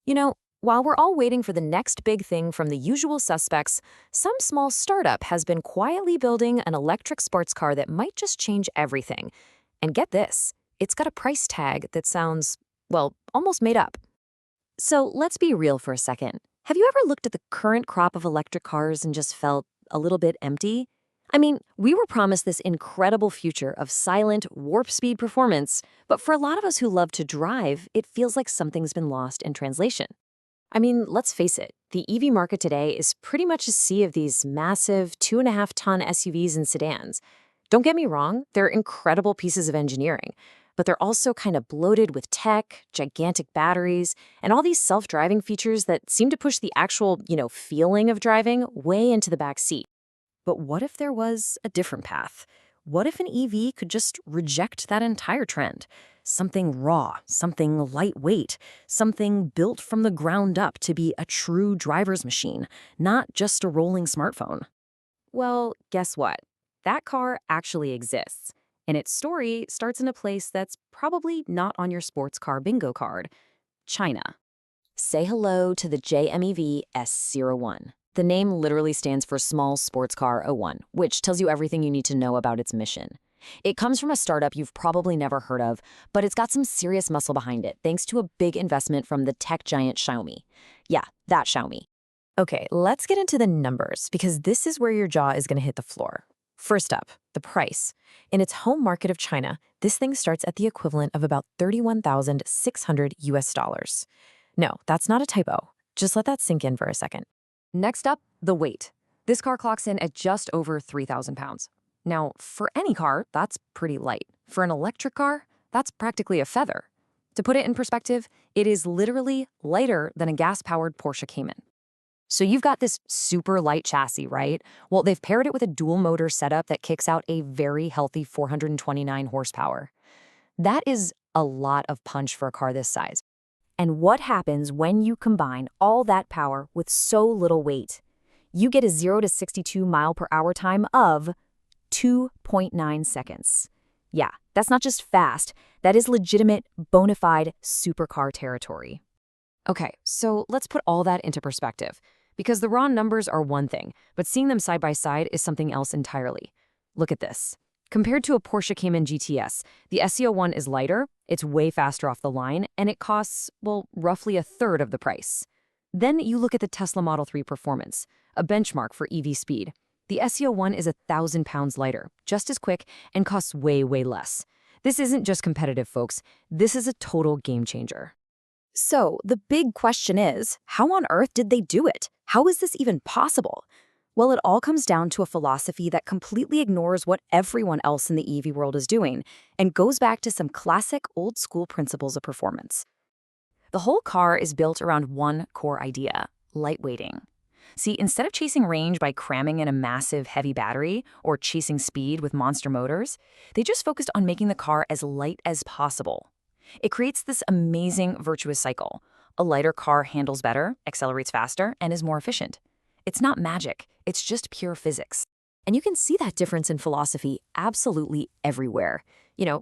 You know, while we're all waiting for the next big thing from the usual suspects, some small startup has been quietly building an electric sports car that might just change everything. And get this, it's got a price tag that sounds, well, almost made up. So let's be real for a second. Have you ever looked at the current crop of electric cars and just felt a little bit empty? I mean, we were promised this incredible future of silent, warp speed performance, but for a lot of us who love to drive, it feels like something's been lost in translation. I mean, let's face it, the EV market today is pretty much a sea of these massive 2.5-ton SUVs and sedans. Don't get me wrong, they're incredible pieces of engineering, but they're also kind of bloated with tech, gigantic batteries, and all these self-driving features that seem to push the actual, feeling of driving way into the back seat. But what if there was a different path? What if an EV could just reject that entire trend? Something raw, something lightweight, something built from the ground up to be a true driver's machine, not just a rolling smartphone. Well, guess what? That car actually exists. And its story starts in a place that's probably not on your sports car bingo card: China. Say hello to the JMEV S01. The name literally stands for Small Sports Car O1, which tells you everything you need to know about its mission. It comes from a startup you've probably never heard of, but it's got some serious muscle behind it thanks to a big investment from the tech giant Xiaomi. Yeah, that Xiaomi. Okay, let's get into the numbers because this is where your jaw is going to hit the floor. First up, the price. In its home market of China, this thing starts at the equivalent of about 31,600 US dollars. No, that's not a typo. Just let that sink in for a second. Next up, the weight. This car clocks in at just over 3,000 pounds. Now, for any car, that's pretty light. For an electric car, that's practically a feather. To put it in perspective, it is literally lighter than a gas-powered Porsche Cayman. So you've got this super light chassis, right? Well, they've paired it with a dual motor setup that kicks out a very healthy 429 horsepower. That is a lot of punch for a car this size. And what happens when you combine all that power with so little weight? You get a 0 to 62 mile per hour time of 2.9 seconds. Yeah, that's not just fast, that is legitimate, bona fide supercar territory. Okay, so let's put all that into perspective, because the raw numbers are one thing, but seeing them side by side is something else entirely. Look at this. Compared to a Porsche Cayman GTS, the SC01 is lighter, it's way faster off the line, and it costs, well, roughly a third of the price. Then you look at the Tesla Model 3 Performance, a benchmark for EV speed. The SC01 is 1,000 pounds lighter, just as quick, and costs way, way less. This isn't just competitive, folks. This is a total game changer. So, the big question is, how on earth did they do it? How is this even possible? Well, it all comes down to a philosophy that completely ignores what everyone else in the EV world is doing and goes back to some classic old-school principles of performance. The whole car is built around one core idea: lightweighting. See, instead of chasing range by cramming in a massive, heavy battery or chasing speed with monster motors, they just focused on making the car as light as possible. It creates this amazing virtuous cycle. A lighter car handles better, accelerates faster, and is more efficient. It's not magic, it's just pure physics. And you can see that difference in philosophy absolutely everywhere.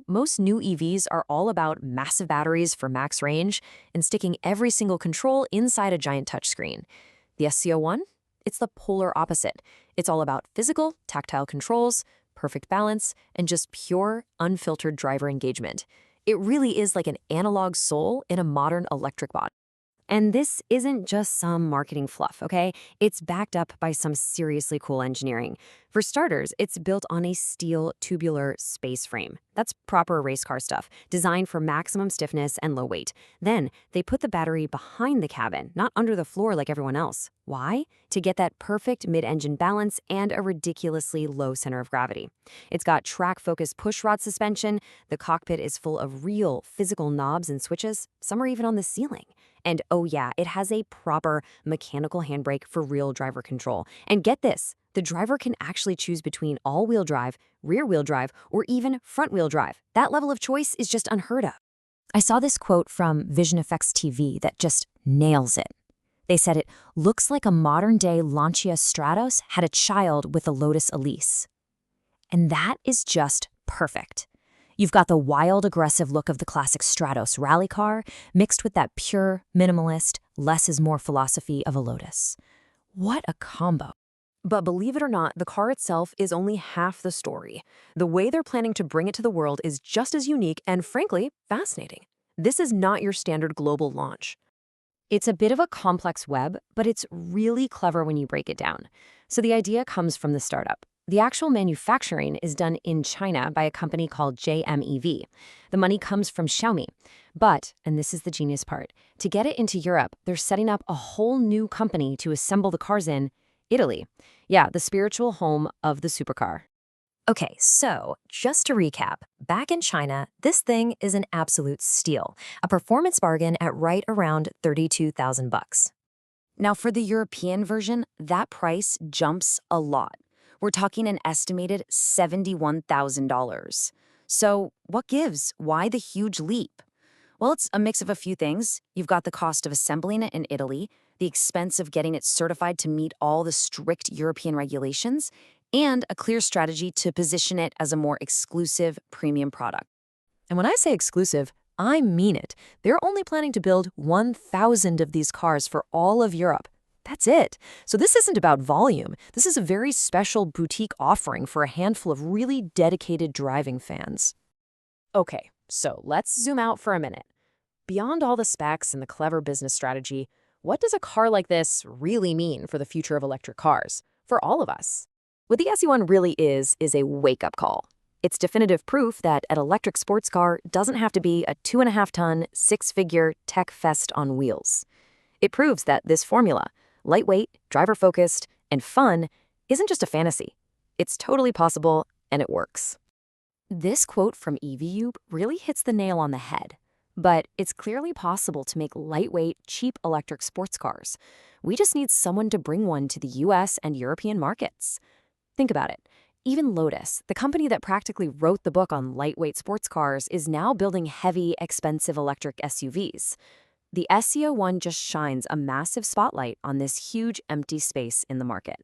Most new EVs are all about massive batteries for max range and sticking every single control inside a giant touchscreen. The SC01? It's the polar opposite. It's all about physical, tactile controls, perfect balance, and just pure, unfiltered driver engagement. It really is like an analog soul in a modern electric body. And this isn't just some marketing fluff, okay? It's backed up by some seriously cool engineering. For starters, it's built on a steel tubular space frame. That's proper race car stuff, designed for maximum stiffness and low weight. Then, they put the battery behind the cabin, not under the floor like everyone else. Why? To get that perfect mid-engine balance and a ridiculously low center of gravity. It's got track-focused pushrod suspension. The cockpit is full of real physical knobs and switches. Some are even on the ceiling. And oh yeah, it has a proper mechanical handbrake for real driver control. And get this, the driver can actually choose between all-wheel drive, rear-wheel drive, or even front-wheel drive. That level of choice is just unheard of. I saw this quote from Vision Effects TV that just nails it. They said it looks like a modern-day Lancia Stratos had a child with a Lotus Elise. And that is just perfect. You've got the wild, aggressive look of the classic Stratos rally car, mixed with that pure, minimalist, less is more philosophy of a Lotus. What a combo. But believe it or not, the car itself is only half the story. The way they're planning to bring it to the world is just as unique and, frankly, fascinating. This is not your standard global launch. It's a bit of a complex web, but it's really clever when you break it down. So the idea comes from the startup. The actual manufacturing is done in China by a company called JMEV. The money comes from Xiaomi. But, and this is the genius part, to get it into Europe, they're setting up a whole new company to assemble the cars in Italy. Yeah, the spiritual home of the supercar. Okay, so just to recap, back in China, this thing is an absolute steal, a performance bargain at right around 32,000 bucks. Now for the European version, that price jumps a lot. We're talking an estimated $71,000. So what gives? Why the huge leap? Well, it's a mix of a few things. You've got the cost of assembling it in Italy, the expense of getting it certified to meet all the strict European regulations, and a clear strategy to position it as a more exclusive premium product. And when I say exclusive, I mean it. They're only planning to build 1,000 of these cars for all of Europe. That's it. So this isn't about volume. This is a very special boutique offering for a handful of really dedicated driving fans. Okay, so let's zoom out for a minute. Beyond all the specs and the clever business strategy, what does a car like this really mean for the future of electric cars, for all of us? What the SE1 really is a wake-up call. It's definitive proof that an electric sports car doesn't have to be a 2.5-ton, six-figure tech fest on wheels. It proves that this formula, lightweight, driver-focused, and fun, isn't just a fantasy. It's totally possible, and it works. This quote from EVU really hits the nail on the head. But it's clearly possible to make lightweight, cheap electric sports cars. We just need someone to bring one to the US and European markets. Think about it. Even Lotus, the company that practically wrote the book on lightweight sports cars, is now building heavy, expensive electric SUVs. The SC01 just shines a massive spotlight on this huge empty space in the market.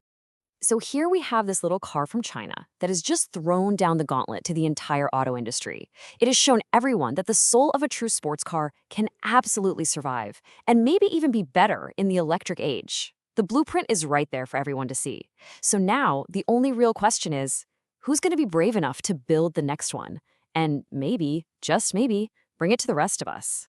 So here we have this little car from China that has just thrown down the gauntlet to the entire auto industry. It has shown everyone that the soul of a true sports car can absolutely survive, and maybe even be better in the electric age. The blueprint is right there for everyone to see. So now, the only real question is, who's going to be brave enough to build the next one? And maybe, just maybe, bring it to the rest of us.